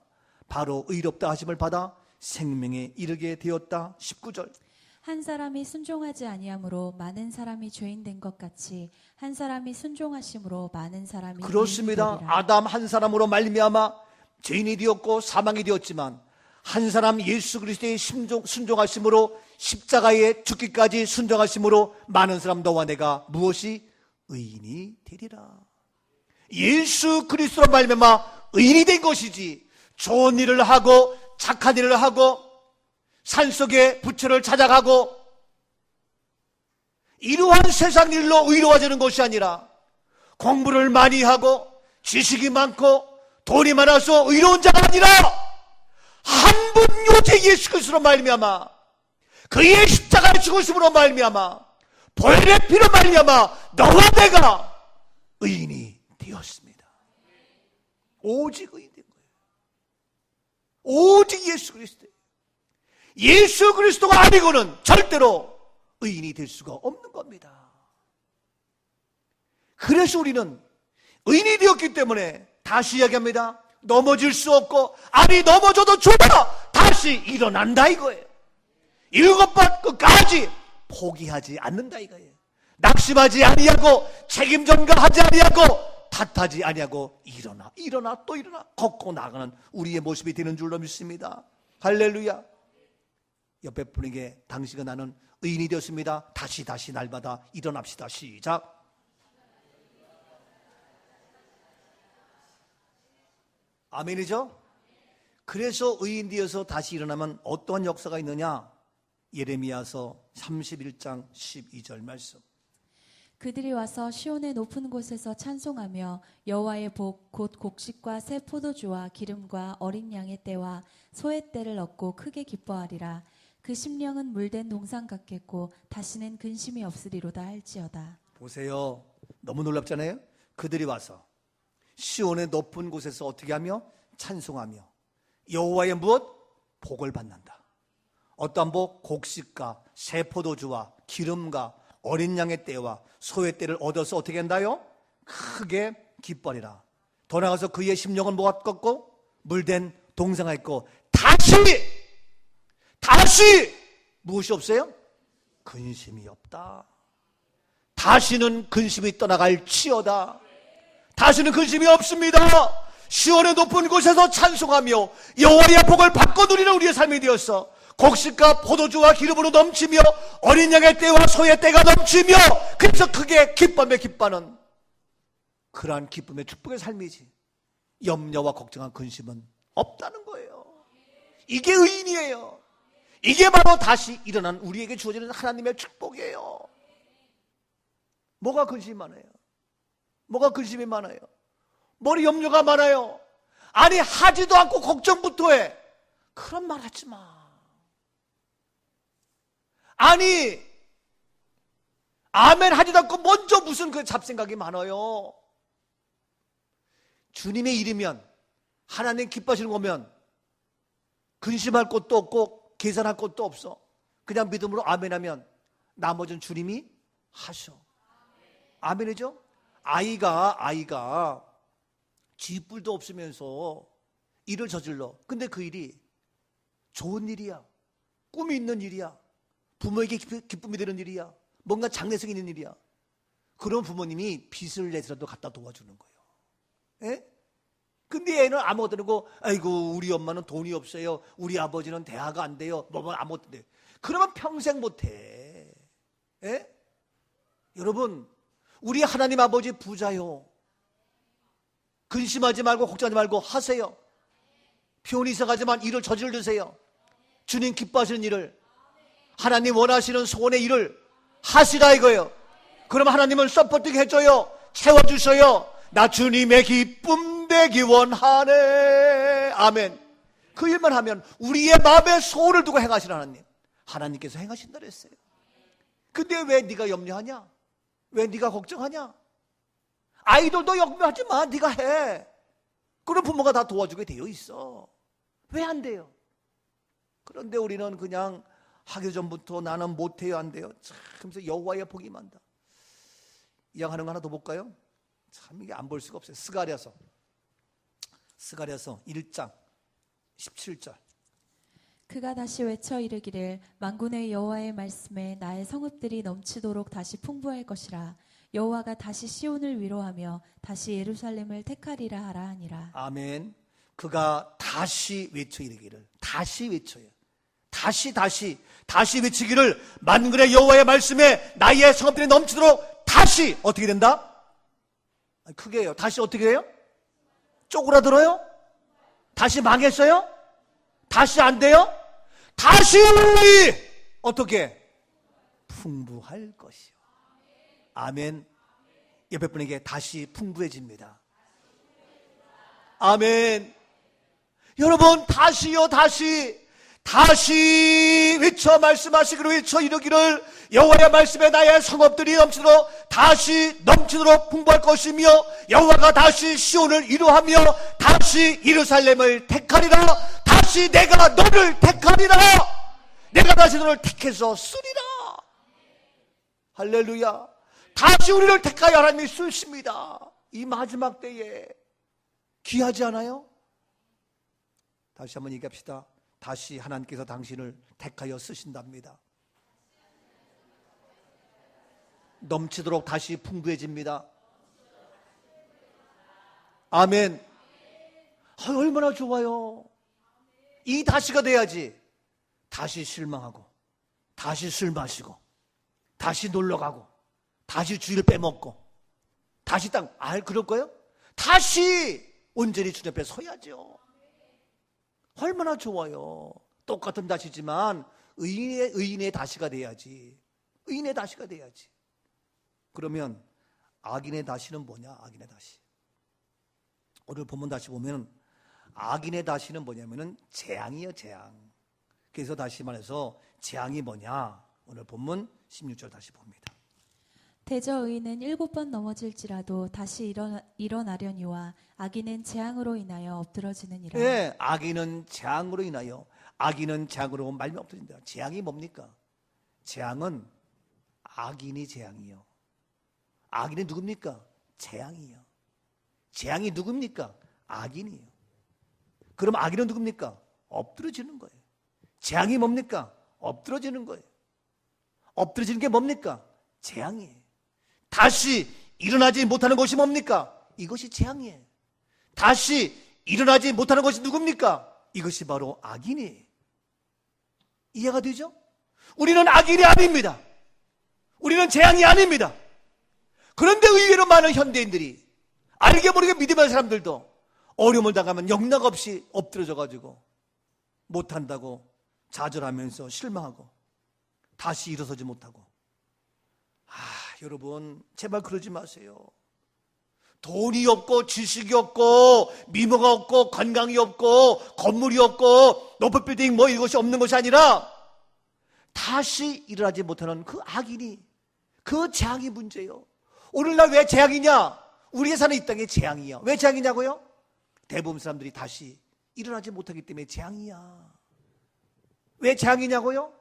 바로 의롭다 하심을 받아 생명에 이르게 되었다. 19절. 한 사람이 순종하지 아니함으로 많은 사람이 죄인 된 것 같이 한 사람이 순종하심으로 많은 사람이 그렇습니다. 의인이 되리라. 아담 한 사람으로 말미암아 죄인이 되었고 사망이 되었지만 한 사람 예수 그리스도의 순종하심으로 십자가에 죽기까지 순종하심으로 많은 사람 너와 내가 무엇이? 의인이 되리라. 예수 그리스도로 말미암아 의인이 된 것이지, 좋은 일을 하고 착한 일을 하고 산속에 부처를 찾아가고 이러한 세상 일로 의로워지는 것이 아니라 공부를 많이 하고 지식이 많고 돈이 많아서 의로운 자가 아니라 한 분 오직 예수 그리스도로 말미암아 그의 십자가의 죽으심으로 말미암아 보혈의 피로 말미암아 너와 내가 의인이 되었습니다. 오직 의인 된 거예요. 오직 예수 그리스도. 예수 그리스도가 아니고는 절대로 의인이 될 수가 없는 겁니다. 그래서 우리는 의인이 되었기 때문에 다시 이야기합니다. 넘어질 수 없고, 아니 넘어져도 좋아, 다시 일어난다 이거예요. 일곱번 끝까지 포기하지 않는다 이거예요. 낙심하지 아니하고 책임 전가하지 아니하고 탓하지 아니하고 일어나 또 일어나 걷고 나가는 우리의 모습이 되는 줄로 믿습니다. 할렐루야. 옆에 분에게 당신과 나는 의인이 되었습니다. 다시 날마다 일어납시다. 시작. 아멘이죠? 그래서 의인 되어서 다시 일어나면 어떠한 역사가 있느냐? 예레미야서 31장 12절 말씀. 그들이 와서 시온의 높은 곳에서 찬송하며 여호와의 복 곧 곡식과 새 포도주와 기름과 어린 양의 떼와 소의 떼를 얻고 크게 기뻐하리라. 그 심령은 물된 동산 같겠고 다시는 근심이 없으리로다 할지어다. 보세요. 너무 놀랍잖아요. 그들이 와서 시온의 높은 곳에서 어떻게 하며? 찬송하며 여호와의 무엇? 복을 받는다. 어떠한 복? 곡식과 새 포도주와 기름과 어린 양의 떼와 소의 떼를 얻어서 어떻게 한다요? 크게 기뻐하리라. 더 나아가서 그의 심령은 뭐가 꺾고 물된 동상가 있고 다시 무엇이 없어요? 근심이 없다. 다시는 근심이 떠나갈지어다. 다시는 근심이 없습니다. 시온의 높은 곳에서 찬송하며 여호와의 복을 받고 누리는 우리의 삶이 되었어. 곡식과 포도주와 기름으로 넘치며 어린 양의 떼와 소의 떼가 넘치며 그래서 크게 기뻐하는 그러한 기쁨의 축복의 삶이지. 염려와 걱정한 근심은 없다는 거예요. 이게 의인이에요. 이게 바로 다시 일어난 우리에게 주어지는 하나님의 축복이에요. 뭐가 근심이 많아요? 뭐가 근심이 많아요? 머리 염려가 많아요. 아니 하지도 않고 걱정부터 해. 그런 말 하지 마. 아니 아멘 하지도 않고 먼저 무슨 그 잡생각이 많아요. 주님의 일이면 하나님 기뻐하시는 거면 근심할 것도 없고 계산할 것도 없어. 그냥 믿음으로 아멘하면 나머지는 주님이 하셔. 아멘이죠? 아이가 쥐뿔도 없으면서 일을 저질러. 근데 그 일이 좋은 일이야. 꿈이 있는 일이야. 부모에게 기쁨이 되는 일이야. 뭔가 장래성 있는 일이야. 그런 부모님이 빚을 내서라도 갖다 도와주는 거예요. 예? 근데 애는 아무것도 아니고, 아이고 우리 엄마는 돈이 없어요. 우리 아버지는 대화가 안 돼요. 뭐 아무것도 안 돼요. 그러면 평생 못해. 예? 여러분, 우리 하나님 아버지 부자요. 근심하지 말고 걱정하지 말고 하세요. 표현이 이상하지만 일을 저질르세요. 주님 기뻐하시는 일을, 하나님 원하시는 소원의 일을 하시라 이거예요. 그럼 하나님은 서포팅 해줘요. 채워주셔요. 나 주님의 기쁨 되기 원하네. 아멘. 그 일만 하면 우리의 마음에 소원을 두고 행하시는 하나님, 하나님께서 행하신다 그랬어요. 근데 왜 네가 염려하냐? 왜 네가 걱정하냐? 아이들도 염려하지 마. 네가 해. 그럼 부모가 다 도와주게 되어 있어. 왜 안 돼요? 그런데 우리는 그냥 하기 전부터 나는 못해요, 안 돼요. 참, 그래서 여호와의 복이 많다. 이양하는 거 하나 더 볼까요? 참 이게 안 볼 수가 없어요. 스가랴서 1장 17절. 그가 다시 외쳐 이르기를 만군의 여호와의 말씀에 나의 성읍들이 넘치도록 다시 풍부할 것이라. 여호와가 다시 시온을 위로하며 다시 예루살렘을 택하리라 하라 하니라. 아멘. 그가 다시 외쳐 이르기를, 다시 외쳐요. 다시 외치기를, 만군의 여호와의 말씀에 나의 성읍들이 넘치도록 다시 어떻게 된다? 크게 해요. 다시 어떻게 해요? 쪼그라들어요? 다시 망했어요? 다시 안 돼요? 다시 어떻게? 풍부할 것이요. 아멘. 옆에 분에게 다시 풍부해집니다. 아멘. 여러분, 다시요, 다시 외쳐 말씀하시기를, 외쳐 이르기를, 여호와의 말씀에 나의 성읍들이 넘치도록 다시 넘치도록 풍부할 것이며, 여호와가 다시 시온을 위로하며 다시 예루살렘을 택하리라. 다시 내가 너를 택하리라. 내가 다시 너를 택해서 쓰리라. 할렐루야. 다시 우리를 택하여 하나님이 쓰십니다. 이 마지막 때에 귀하지 않아요? 다시 한번 얘기합시다. 다시 하나님께서 당신을 택하여 쓰신답니다. 넘치도록 다시 풍부해집니다. 아멘. 얼마나 좋아요. 이 다시가 돼야지. 다시 실망하고, 다시 술 마시고, 다시 놀러가고, 다시 주의를 빼먹고, 다시 그럴 거예요? 다시 온전히 주님 앞에 서야죠. 얼마나 좋아요. 똑같은 다시지만 의인의 다시가 돼야지. 의인의 다시가 돼야지. 그러면 악인의 다시는 뭐냐? 악인의 다시. 오늘 본문 다시 보면 악인의 다시는 뭐냐면은 재앙이에요, 재앙. 그래서 다시 말해서 재앙이 뭐냐? 오늘 본문 16절 다시 봅니다. 대저 의인은 7번 넘어질지라도 다시 일어나려니와 악인은 재앙으로 인하여 엎드러지느니라. 네, 악인은 재앙으로 인하여, 악인은 재앙으로 말면 엎드린다. 재앙이 뭡니까? 재앙은 악인이 재앙이요. 악인이 누굽니까? 재앙이요. 재앙이 누굽니까? 악인이요. 그럼 악인은 누굽니까? 엎드러지는 거예요. 재앙이 뭡니까? 엎드러지는 거예요. 엎드러지는 게 뭡니까? 재앙이에요. 다시 일어나지 못하는 것이 뭡니까? 이것이 재앙이에요. 다시 일어나지 못하는 것이 누굽니까? 이것이 바로 악인이에요. 이해가 되죠? 우리는 악인이 아닙니다. 우리는 재앙이 아닙니다. 그런데 의외로 많은 현대인들이, 알게 모르게 믿음하는 사람들도 어려움을 당하면 영락없이 엎드러져가지고 못한다고 좌절하면서 실망하고 다시 일어서지 못하고. 여러분, 제발 그러지 마세요. 돈이 없고 지식이 없고 미모가 없고 건강이 없고 건물이 없고 높은 빌딩 이것이 없는 것이 아니라 다시 일어나지 못하는 그 악인이, 그 재앙이 문제예요. 오늘날 왜 재앙이냐? 우리가 사는 이 땅에 재앙이야. 왜 재앙이냐고요? 대부분 사람들이 다시 일어나지 못하기 때문에 재앙이야. 왜 재앙이냐고요?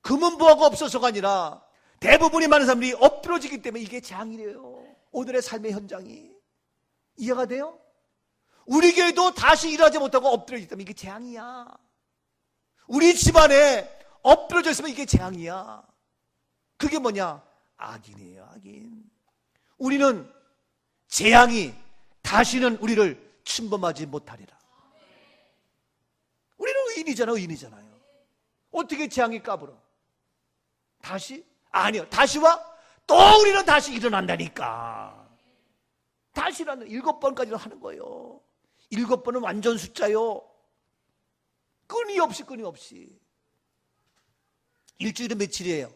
금은보화가 없어서가 아니라 대부분이 많은 사람들이 엎드러지기 때문에 이게 재앙이래요. 오늘의 삶의 현장이. 이해가 돼요? 우리 교회도 다시 일하지 못하고 엎드려 있다면 이게 재앙이야. 우리 집안에 엎드려져 있으면 이게 재앙이야. 그게 뭐냐? 악인이에요, 악인. 우리는 재앙이 다시는 우리를 침범하지 못하리라. 우리는 의인이잖아요. 어떻게 재앙이 까불어? 다시? 아니요. 다시와 또 우리는 다시 일어난다니까. 다시 일어난다. 7번까지 하는 거예요. 7번은 완전 숫자요. 끊임없이. 일주일은 며칠이에요?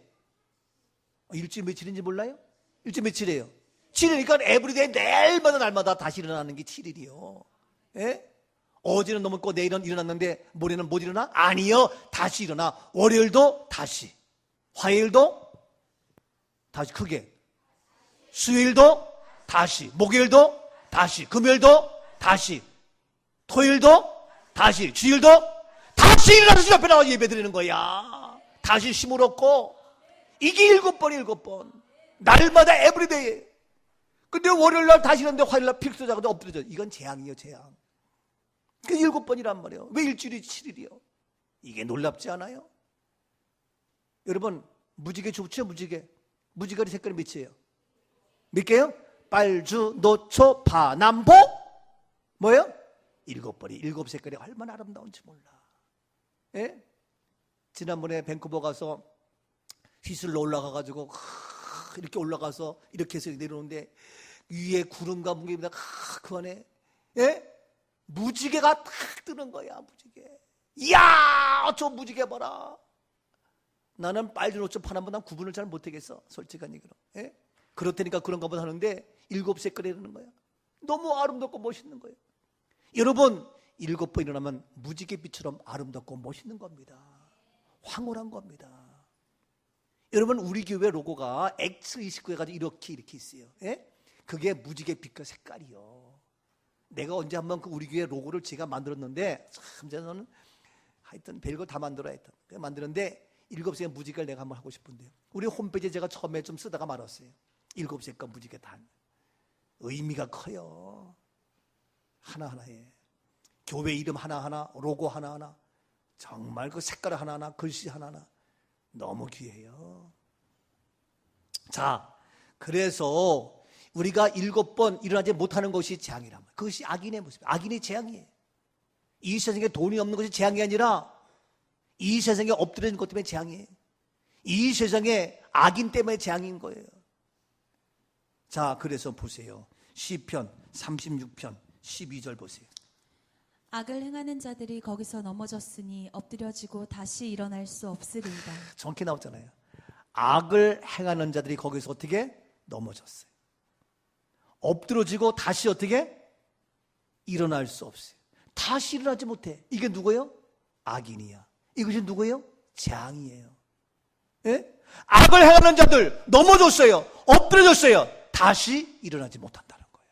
일주일 며칠인지 몰라요? 일주일 며칠이에요? 7일이니까 에브리데이 날마다 다시 일어나는 게 7일이요. 예? 어제는 넘었고 내일은 일어났는데 모레는 못 일어나? 아니요. 다시 일어나. 월요일도 다시. 화요일도 다시 크게. 수요일도 다시. 목요일도 다시. 금요일도 다시. 토요일도 다시. 주일도 다시 일어나서 주 앞에 나와 예배 드리는 거야. 다시 힘을 얻고. 이게 7번. 날마다 에브리데이. 근데 월요일날 다시 일어났는데 화요일날 픽스 자고 엎드려져. 이건 재앙이에요, 재앙. 그 7번이란 말이에요. 왜 일주일이 7일이요? 이게 놀랍지 않아요? 여러분, 무지개 좋죠, 무지개. 무지개의 색깔이 몇이에요? 몇 개요? 빨주, 노초, 파남보? 뭐예요? 7번이, 7색깔이 얼마나 아름다운지 몰라. 예? 지난번에 밴쿠버 가서 휘슬러 올라가가지고 이렇게 올라가서 이렇게 해서 내려오는데 위에 구름과 뭉게입니다. 그 안에 예? 무지개가 탁 뜨는 거야. 무지개. 이야, 저 무지개 봐라. 나는 빨주, 노초, 파남보 난 구분을 잘 못하겠어. 솔직한 얘기로. 예? 그렇다니까 그런가 보다 하는데 7색깔이라는 거야. 너무 아름답고 멋있는 거예요. 여러분, 7번 일어나면 무지개빛처럼 아름답고 멋있는 겁니다. 황홀한 겁니다. 여러분, 우리 교회 로고가 X29 해가지고 이렇게 있어요. 예? 그게 무지개빛과 색깔이요. 내가 언제 한번 그 우리 교회 로고를 제가 만들었는데 참 저는 하여튼 별거 다 만들어야 했던. 만드는데 7색깔 무지개를 내가 한번 하고 싶은데요. 우리 홈페이지에 제가 처음에 좀 쓰다가 말았어요. 7색깔 무지개 다. 의미가 커요. 하나하나에. 교회 이름 하나하나, 로고 하나하나, 정말 그 색깔 하나하나, 글씨 하나하나 너무 귀해요. 자, 그래서 우리가 7번 일어나지 못하는 것이 재앙이란 말이에요. 그것이 악인의 모습, 악인의 재앙이에요. 이 세상에 돈이 없는 것이 재앙이 아니라 이 세상에 엎드려진 것 때문에 재앙이에요. 이 세상에 악인 때문에 재앙인 거예요. 자, 그래서 보세요. 시편 36편 12절 보세요. 악을 행하는 자들이 거기서 넘어졌으니 엎드려지고 다시 일어날 수 없으리이다. 정확히 나왔잖아요. 악을 행하는 자들이 거기서 어떻게 넘어졌어요. 엎드러지고 다시 어떻게 일어날 수 없어요. 다시 일어나지 못해. 이게 누구예요? 악인이야. 이것이 누구예요? 재앙이에요. 예? 악을 행하는 자들 넘어졌어요. 엎드려졌어요. 다시 일어나지 못한다는 거예요.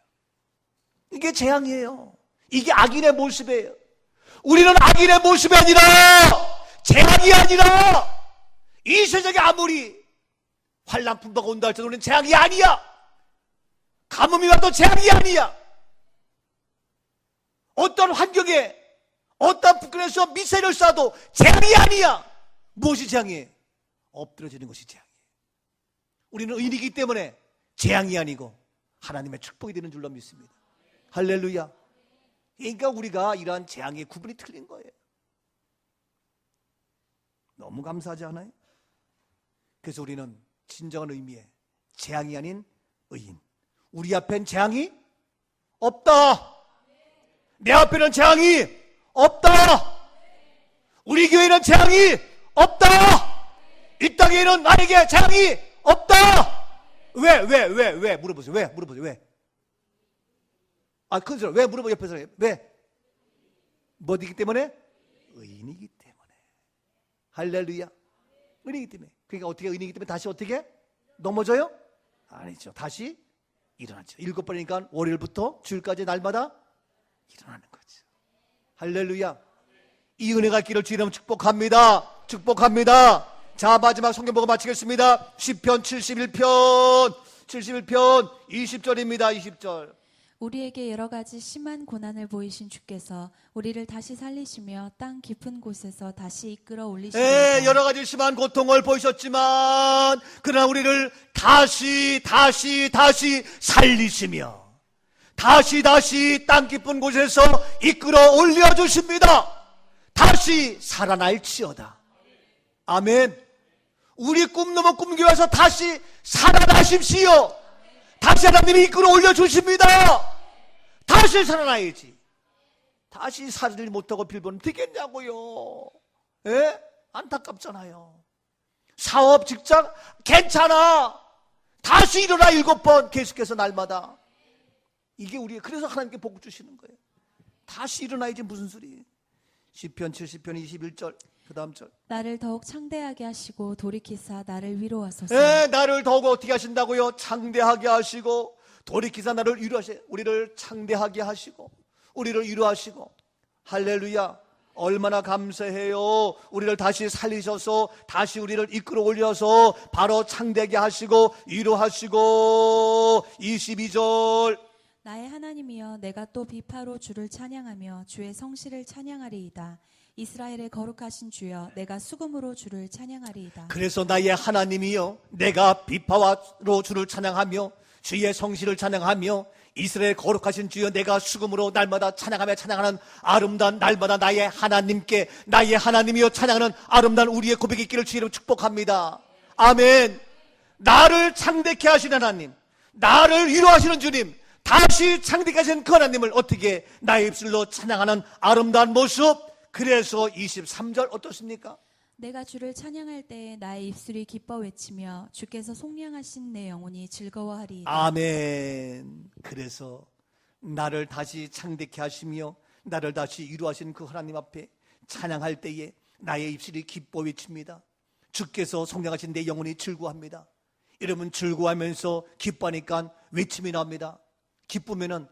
이게 재앙이에요. 이게 악인의 모습이에요. 우리는 악인의 모습이 아니라 재앙이 아니라 이 세상에 아무리 환난 풍파가 온다 할지라도 우리는 재앙이 아니야. 가뭄이 와도 재앙이 아니야. 어떤 환경에 어떤 북한에서 미사일을 쏴도 재앙이 아니야. 무엇이 재앙이에요? 엎드려지는 것이 재앙이에요. 우리는 의인이기 때문에 재앙이 아니고 하나님의 축복이 되는 줄로 믿습니다. 할렐루야. 그러니까 우리가 이러한 재앙의 구분이 틀린 거예요. 너무 감사하지 않아요? 그래서 우리는 진정한 의미의 재앙이 아닌 의인. 우리 앞엔 재앙이 없다. 내 앞에는 재앙이 없다. 우리 교회는 재앙이 없다. 이 땅에는 나에게 재앙이 없다. 왜 물어보세요. 왜 물어보세요. 왜? 아, 큰 소리. 왜 물어보 옆에서 왜? 뭐이기 때문에? 의인이기 때문에. 할렐루야. 의인이기 때문에. 그러니까 어떻게 의인이기 때문에 다시 어떻게 넘어져요? 아니죠. 다시 일어나죠. 7번이니까 월요일부터 주일까지 날마다 일어나는 거죠. 할렐루야. 이 은혜가 있기를 주님은 축복합니다. 축복합니다. 자, 마지막 성경 보고 마치겠습니다. 시편 71편 20절입니다. 20절. 우리에게 여러 가지 심한 고난을 보이신 주께서 우리를 다시 살리시며 땅 깊은 곳에서 다시 이끌어 올리시리이다. 여러 가지 심한 고통을 보이셨지만 그러나 우리를 다시 살리시며 다시 땅 깊은 곳에서 이끌어 올려주십니다. 다시 살아날지어다. 아멘. 우리 꿈 넘어 꿈교에서 다시 살아나십시오. 다시 하나님이 이끌어 올려주십니다. 다시 살아나야지. 다시 살지 못하고 빌보는 되겠냐고요. 예? 안타깝잖아요. 사업, 직장 괜찮아. 다시 일어나 7번 계속해서 날마다. 이게 그래서 하나님께 복 주시는 거예요. 다시 일어나야지 무슨 소리. 시편 70편 21절 그 다음 절. 나를 더욱 창대하게 하시고 돌이키사 나를 위로하소서. 나를 더욱 어떻게 하신다고요? 창대하게 하시고 돌이키사 나를 위로하시고 우리를 창대하게 하시고 우리를 위로하시고. 할렐루야. 얼마나 감사해요. 우리를 다시 살리셔서 다시 우리를 이끌어 올려서 바로 창대하게 하시고 위로하시고. 22절. 나의 하나님이여 내가 또 비파로 주를 찬양하며 주의 성실을 찬양하리이다. 이스라엘의 거룩하신 주여 내가 수금으로 주를 찬양하리이다. 그래서 나의 하나님이여 내가 비파로 주를 찬양하며 주의 성실을 찬양하며 이스라엘 거룩하신 주여 내가 수금으로 날마다 찬양하는 아름다운 날마다 나의 하나님께 나의 하나님이여 찬양하는 아름다운 우리의 고백이 있기를 주의 이름으로 축복합니다. 아멘. 나를 창대케 하시는 하나님, 나를 위로하시는 주님, 다시 창대케 하시는 그 하나님을 어떻게 나의 입술로 찬양하는 아름다운 모습. 그래서 23절 어떻습니까? 내가 주를 찬양할 때에 나의 입술이 기뻐 외치며 주께서 속량하신 내 영혼이 즐거워하리이다. 아멘. 그래서 나를 다시 창대케 하시며 나를 다시 위로하신 그 하나님 앞에 찬양할 때에 나의 입술이 기뻐 외칩니다. 주께서 속량하신 내 영혼이 즐거워합니다. 여러분 즐거워하면서 기뻐하니까 외침이 나옵니다. 기쁘면은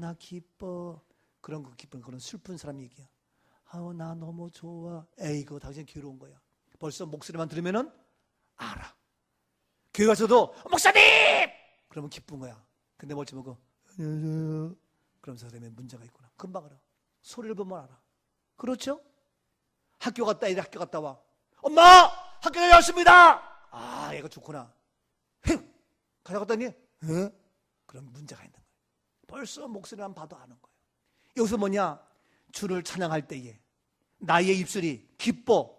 나 기뻐. 그런 거 기쁜 그런 슬픈 사람 얘기야. 나 너무 좋아. 에이 그거 당신 괴로운 거야. 벌써 목소리만 들으면은 알아. 교회 가서도 목사님! 그러면 기쁜 거야. 근데 멀지 보고 그러면서 되면 문제가 있구나. 금방 알아. 소리를 보면 알아. 그렇죠? 학교 갔다 애들 학교 갔다 와. 엄마! 학교 다녀왔습니다! 얘가 좋구나. 가져갔더니 그럼 문제가 있는 거야. 벌써 목소리만 봐도 아는 거예요. 여기서 뭐냐? 주를 찬양할 때에 나의 입술이 기뻐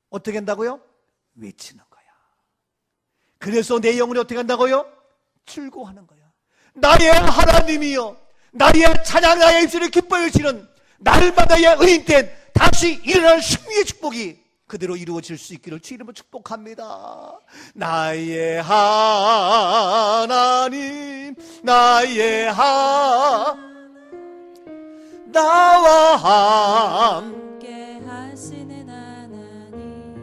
어떻게 한다고요? 외치는 거야. 그래서 내 영혼이 어떻게 한다고요? 즐거워하는 거야. 나의 하나님이여 나의 찬양 나의 입술이 기뻐 외치는 날마다의 은인된 다시 일어날 승리의 축복이 그대로 이루어질 수 있기를 주 이름으로 축복합니다. 나의 하나님 나의 나와 함께 하시는 하나님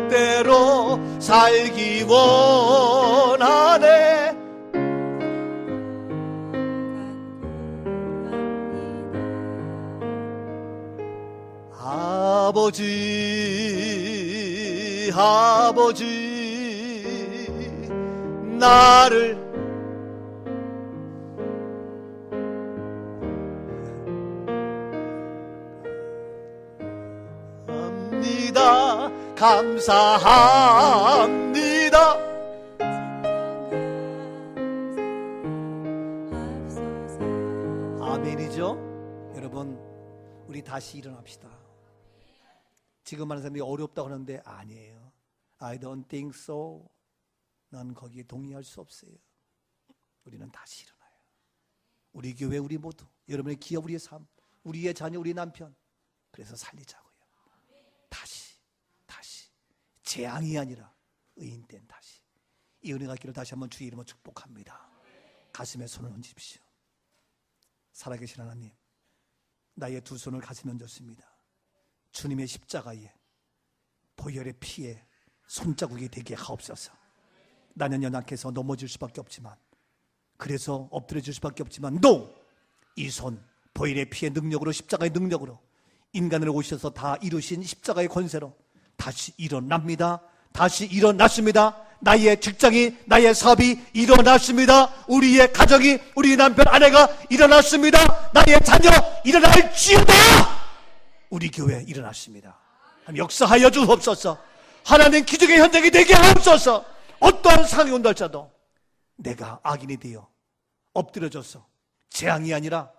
뜻대로 살기 원하네. 아버지 나를 감사합니다. 아멘이죠? 여러분 우리 다시 일어납시다. 지금 하는 사람이 어렵다고 하는데 아니에요. I don't think so. 난 거기에 동의할 수 없어요. 우리는 다시 일어나요. 우리 교회 우리 모두 여러분의 기업 우리의 삶 우리의 자녀 우리 남편 그래서 살리자고요. 다시 재앙이 아니라 의인된 다시 이 은혜가 있기를 다시 한번 주의 이름으로 축복합니다. 가슴에 손을 얹으십시오. 살아계신 하나님 나의 두 손을 가슴에 얹었습니다. 주님의 십자가에 보혈의 피에 손자국이 되게 하옵소서. 나는 연약해서 넘어질 수밖에 없지만 그래서 엎드려질 수밖에 없지만 이 손 보혈의 피의 능력으로 십자가의 능력으로 인간으로 오셔서 다 이루신 십자가의 권세로 다시 일어납니다. 다시 일어났습니다. 나의 직장이, 나의 사업이 일어났습니다. 우리의 가정이, 우리 남편, 아내가 일어났습니다. 나의 자녀 일어날지어다. 우리 교회 일어났습니다. 하나님 역사하여 주옵소서. 하나님 기적의 현장이 되게 하옵소서. 어떠한 상황이 온다 할지라도 내가 악인이 되어 엎드려져서 재앙이 아니라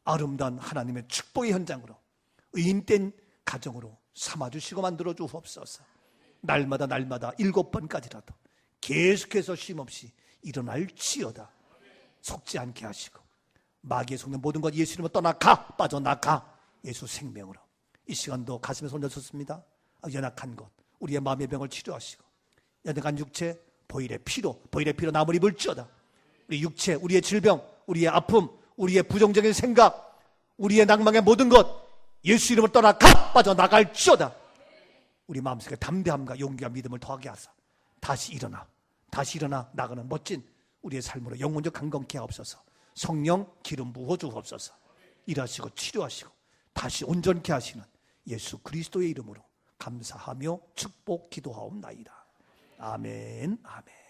아름다운 하나님의 축복의 현장으로, 의인된 가정으로 삼아주시고 만들어 주옵소서. 날마다 7번까지라도 계속해서 쉼없이 일어날지어다. 속지 않게 하시고 마귀의 속는 모든 것 예수 이름으로 떠나가, 빠져나가. 예수 생명으로 이 시간도 가슴에 손 얹었습니다. 연약한 것, 우리의 마음의 병을 치료하시고, 연약한 육체 보혈의 피로 나무를 입을지어다. 우리 육체, 우리의 질병, 우리의 아픔, 우리의 부정적인 생각, 우리의 낭망의 모든 것 예수 이름으로 떠나가, 빠져나갈지어다. 우리 마음속에 담대함과 용기와 믿음을 더하게 하사 다시 일어나 나가는 멋진 우리의 삶으로 영혼적 강건케 하옵소서. 성령 기름 부어 주옵소서. 일하시고 치료하시고 다시 온전케 하시는 예수 그리스도의 이름으로 감사하며 축복 기도하옵나이다. 아멘, 아멘.